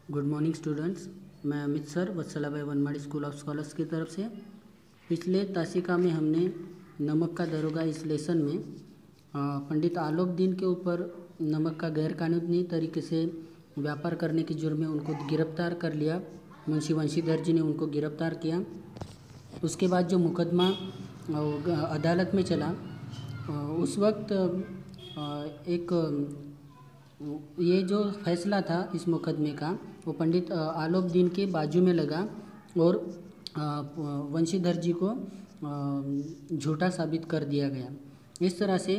Good morning students. मैं Amit sir वत्सला भाई वनमाड़ी school of scholars की तरफ से पिछले तासिका में हमने नमक का दरोगा इस लेसन में पंडित आलोक दीन के ऊपर नमक का गैरकानूनी तरीके से व्यापार करने के जुर्म में उनको गिरफ्तार कर लिया। मुंशी वंशीधर जी ने उनको गिरफ्तार किया। उसके बाद जो मुकदमा अदालत में चला उस वक्त एक ये जो फैसला था इस मुकदमे का वो पंडित आलोक दीन के बाजू में लगा और वंशीधर जी को झूठा साबित कर दिया गया। इस तरह से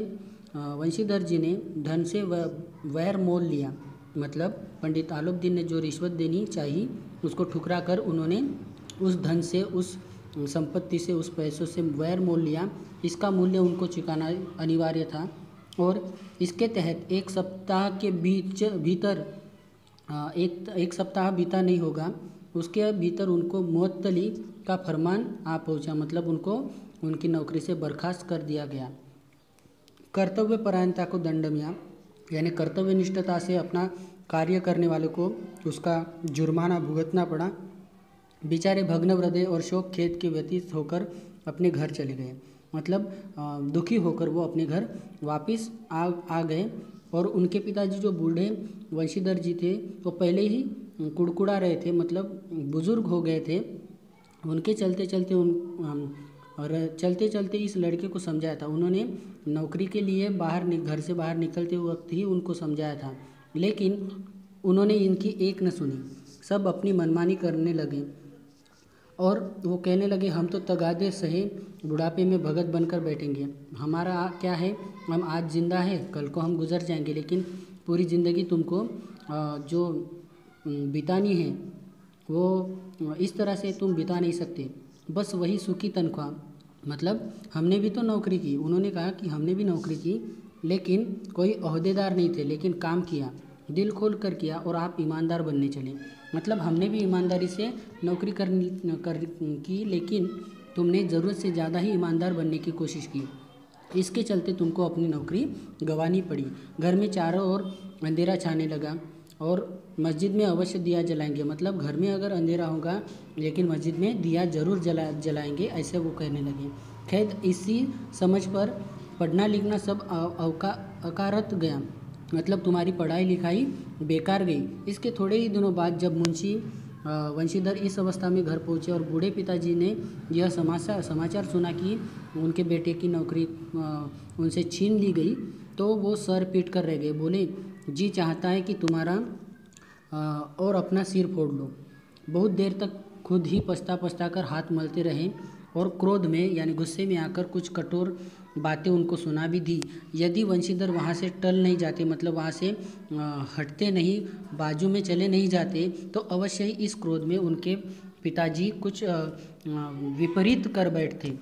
वंशीधर जी ने धन से वैर मोल लिया, मतलब पंडित आलोक दीन ने जो रिश्वत देनी चाहिए उसको ठुकरा कर उन्होंने उस धन से, उस संपत्ति से, उस पैसों से वैर मोल लिया। इसका मूल्य उनको चुकाना अनिवार्य था और इसके तहत एक सप्ताह के भीतर एक सप्ताह बीता नहीं होगा, उसके भीतर उनको मुअत्तली का फरमान आ पहुंचा, मतलब उनको उनकी नौकरी से बर्खास्त कर दिया गया। कर्तव्य परायणता को दंडमिया यानी कर्तव्यनिष्ठता से अपना कार्य करने वाले को उसका जुर्माना भुगतना पड़ा। बेचारे भग्न हृदय और शोक खेद के व्यतीत होकर अपने घर चले गए, मतलब दुखी होकर वो अपने घर वापस आ गए। और उनके पिताजी जो बूढ़े वंशीधर जी थे वो पहले ही कुड़कुड़ा रहे थे, मतलब बुज़ुर्ग हो गए थे। उनके चलते चलते इस लड़के को समझाया था। उन्होंने नौकरी के लिए घर से बाहर निकलते वक्त ही उनको समझाया था, लेकिन उन्होंने इनकी एक न सुनी। सब अपनी मनमानी करने लगे और वो कहने लगे हम तो तगादे सहे बुढ़ापे में भगत बनकर बैठेंगे। हमारा क्या है, हम आज ज़िंदा है, कल को हम गुजर जाएंगे, लेकिन पूरी ज़िंदगी तुमको जो बितानी है वो इस तरह से तुम बिता नहीं सकते। बस वही सूखी तनख्वाह, मतलब हमने भी तो नौकरी की। उन्होंने कहा कि हमने भी नौकरी की लेकिन कोई ओहदेदार नहीं थे, लेकिन काम किया, दिल खोल कर किया और आप ईमानदार बनने चले। मतलब हमने भी ईमानदारी से नौकरी की, लेकिन तुमने ज़रूरत से ज़्यादा ही ईमानदार बनने की कोशिश की, इसके चलते तुमको अपनी नौकरी गंवानी पड़ी। घर में चारों ओर अंधेरा छाने लगा और मस्जिद में अवश्य दिया जलाएंगे, मतलब घर में अगर अंधेरा होगा लेकिन मस्जिद में दिया ज़रूर जलाएंगे, ऐसे वो कहने लगे। खैर इसी समझ पर पढ़ना लिखना सब अकारत गया, मतलब तुम्हारी पढ़ाई लिखाई बेकार गई। इसके थोड़े ही दिनों बाद जब मुंशी वंशीधर इस अवस्था में घर पहुंचे और बूढ़े पिताजी ने यह समाचार सुना कि उनके बेटे की नौकरी उनसे छीन ली गई, तो वो सर पीट कर रह गए। बोले जी चाहता है कि तुम्हारा और अपना सिर फोड़ लो। बहुत देर तक खुद ही पछता कर हाथ मलते रहे और क्रोध में यानी गुस्से में आकर कुछ कठोर बातें उनको सुना भी दी। यदि वंशीधर वहाँ से टल नहीं जाते, मतलब वहाँ से हटते नहीं, बाजू में चले नहीं जाते, तो अवश्य ही इस क्रोध में उनके पिताजी कुछ विपरीत कर बैठते।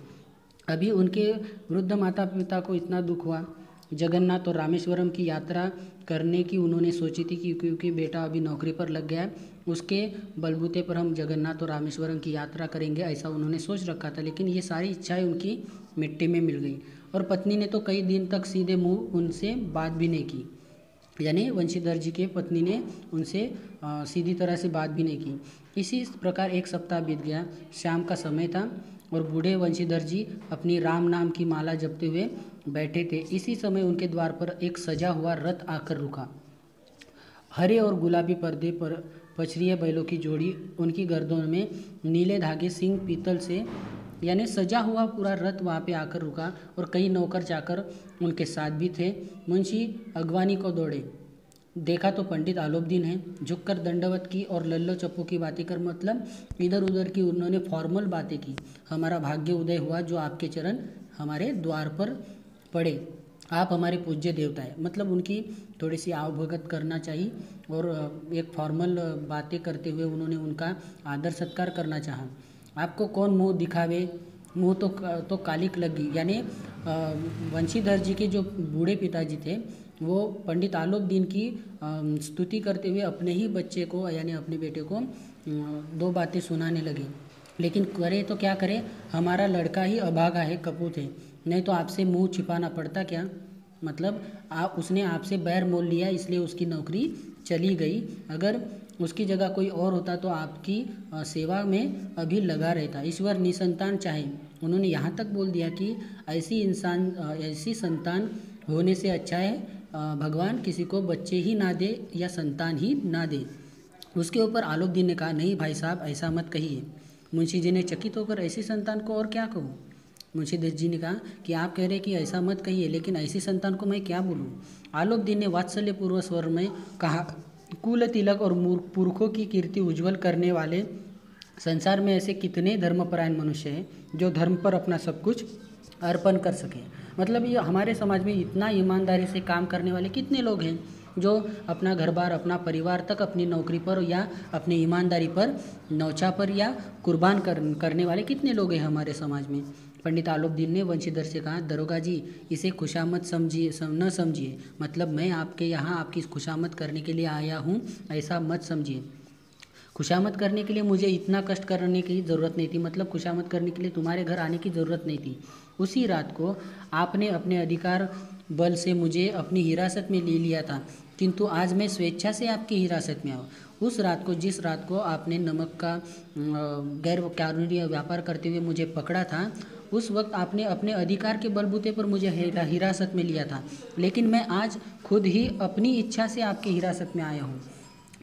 अभी उनके वृद्ध माता पिता को इतना दुख हुआ। जगन्नाथ और रामेश्वरम की यात्रा करने की उन्होंने सोची थी कि क्योंकि बेटा अभी नौकरी पर लग गया है, उसके बलबूते पर हम जगन्नाथ और रामेश्वरम की यात्रा करेंगे, ऐसा उन्होंने सोच रखा था। लेकिन ये सारी इच्छाएं उनकी मिट्टी में मिल गई और पत्नी ने तो कई दिन तक सीधे मुंह उनसे बात भी नहीं की, यानी वंशीधर जी के पत्नी ने उनसे सीधी तरह से बात भी नहीं की। इसी प्रकार एक सप्ताह बीत गया। शाम का समय था और बूढ़े वंशीधर जी अपनी राम नाम की माला जपते हुए बैठे थे। इसी समय उनके द्वार पर एक सजा हुआ रथ आकर रुका। हरे और गुलाबी पर्दे पर पछरिए बैलों की जोड़ी, उनकी गर्दनों में नीले धागे, सिंह पीतल से, यानी सजा हुआ पूरा रथ वहाँ पे आकर रुका और कई नौकर जाकर उनके साथ भी थे। मुंशी अगवानी को दौड़े, देखा तो पंडित आलोक दीन है। झुककर दंडवत की और लल्लो चप्पू की बातें कर, मतलब इधर उधर की उन्होंने फॉर्मल बातें की। हमारा भाग्य उदय हुआ जो आपके चरण हमारे द्वार पर पड़े, आप हमारे पूज्य देवता है, मतलब उनकी थोड़ी सी आवभगत करना चाहिए और एक फॉर्मल बातें करते हुए उन्होंने उनका आदर सत्कार करना चाहा। आपको कौन मुंह दिखावे, मुंह तो कालिक लगी, यानी वंशीधर जी के जो बूढ़े पिताजी थे वो पंडित आलोक दीन की स्तुति करते हुए अपने ही बच्चे को यानी अपने बेटे को दो बातें सुनाने लगे। लेकिन करे तो क्या करे, हमारा लड़का ही अभागा है, कपूत है, नहीं तो आपसे मुंह छिपाना पड़ता क्या। मतलब उसने आपसे बैर मोल लिया, इसलिए उसकी नौकरी चली गई। अगर उसकी जगह कोई और होता तो आपकी सेवा में अभी लगा रहता। ईश्वर निसंतान चाहे। उन्होंने यहाँ तक बोल दिया कि ऐसी संतान होने से अच्छा है भगवान किसी को बच्चे ही ना दे या संतान ही ना दे। उसके ऊपर आलोक दीन ने कहा, नहीं भाई साहब ऐसा मत कहिए। मुंशी जी ने चकित होकर, ऐसी संतान को और क्या कहूँ। मुंशीदास जी ने कहा कि आप कह रहे कि ऐसा मत कहिए, लेकिन ऐसी संतान को मैं क्या बोलूँ। आलोक दीन ने वात्सल्यपूर्व स्वर में कहा, कुल तिलक और पुरखों की कीर्ति उज्जवल करने वाले संसार में ऐसे कितने धर्मपरायण मनुष्य हैं जो धर्म पर अपना सब कुछ अर्पण कर सकें। मतलब ये हमारे समाज में इतना ईमानदारी से काम करने वाले कितने लोग हैं जो अपना घर बार, अपना परिवार तक अपनी नौकरी पर या अपनी ईमानदारी पर, न्यौछावर या कुर्बान करने वाले कितने लोग हैं हमारे समाज में। पंडित आलोक दीन ने वंशीधर से कहा, दरोगा जी इसे खुशामद समझिए, न समझिए। मतलब मैं आपके यहाँ आपकी खुशामद करने के लिए आया हूँ, ऐसा मत समझिए। खुशामद करने के लिए मुझे इतना कष्ट करने की ज़रूरत नहीं थी। मतलब खुशामद करने के लिए तुम्हारे घर आने की ज़रूरत नहीं थी। उसी रात को आपने अपने अधिकार बल से मुझे अपनी हिरासत में ले लिया था, किंतु आज मैं स्वेच्छा से आपकी हिरासत में आऊँ। उस रात को, जिस रात को आपने नमक का गैर कानूनी व्यापार करते हुए मुझे पकड़ा था, उस वक्त आपने अपने अधिकार के बलबूते पर मुझे हिरासत में लिया था। लेकिन मैं आज खुद ही अपनी इच्छा से आपकी हिरासत में आया हूँ।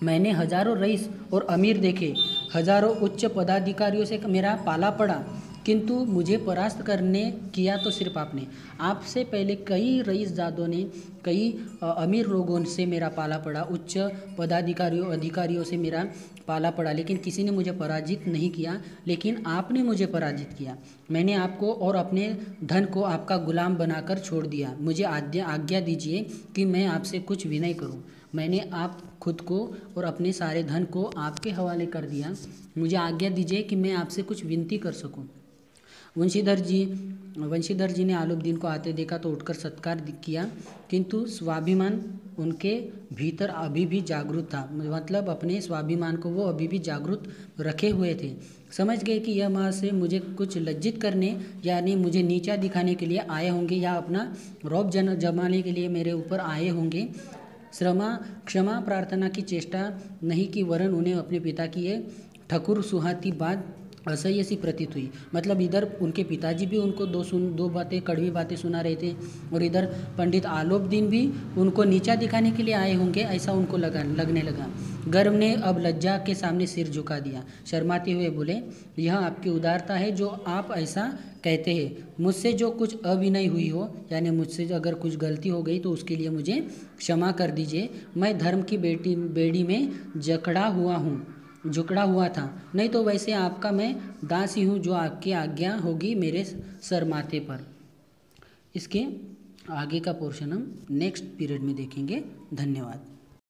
मैंने हजारों रईस और अमीर देखे, हजारों उच्च पदाधिकारियों से मेरा पाला पड़ा, किंतु मुझे परास्त करने किया तो सिर्फ आपने। आपसे पहले कई रईस जादों ने, कई अमीर लोगों से मेरा पाला पड़ा, उच्च अधिकारियों से मेरा पाला पड़ा, लेकिन किसी ने मुझे पराजित नहीं किया। लेकिन आपने मुझे पराजित किया। मैंने आपको और अपने धन को आपका गुलाम बनाकर छोड़ दिया। मुझे आज्ञा दीजिए कि मैं आपसे कुछ विनय करूं। मैंने आप खुद को और अपने सारे धन को आपके हवाले कर दिया। मुझे आज्ञा दीजिए कि मैं आपसे कुछ विनती कर सकूं। वंशीधर जी ने आलोक दीन को आते देखा तो उठकर सत्कार किया, किंतु स्वाभिमान उनके भीतर अभी भी जागरूक था। मतलब अपने स्वाभिमान को वो अभी भी जागरूक रखे हुए थे। समझ गए कि यह महाशय मुझे कुछ लज्जित करने, यानी मुझे नीचा दिखाने के लिए आए होंगे या अपना रौब जमाने के लिए मेरे ऊपर आए होंगे। क्षमा प्रार्थना की चेष्टा नहीं की, वरन उन्हें अपने पिता की ये ठकुर सुहाती बात असह्य सी प्रतीत हुई। मतलब इधर उनके पिताजी भी उनको दो बातें, कड़वी बातें सुना रहे थे, और इधर पंडित आलोक दीन भी उनको नीचा दिखाने के लिए आए होंगे, ऐसा उनको लगने लगा। गर्व ने अब लज्जा के सामने सिर झुका दिया। शर्माते हुए बोले, यह आपकी उदारता है जो आप ऐसा कहते हैं। मुझसे जो कुछ अविनय हुई हो, यानी मुझसे अगर कुछ गलती हो गई तो उसके लिए मुझे क्षमा कर दीजिए। मैं धर्म की बेड़ी में झुकड़ा हुआ था, नहीं तो वैसे आपका मैं दास ही हूँ, जो आपकी आज्ञा होगी मेरे सर माथे पर। इसके आगे का पोर्शन हम नेक्स्ट पीरियड में देखेंगे। धन्यवाद।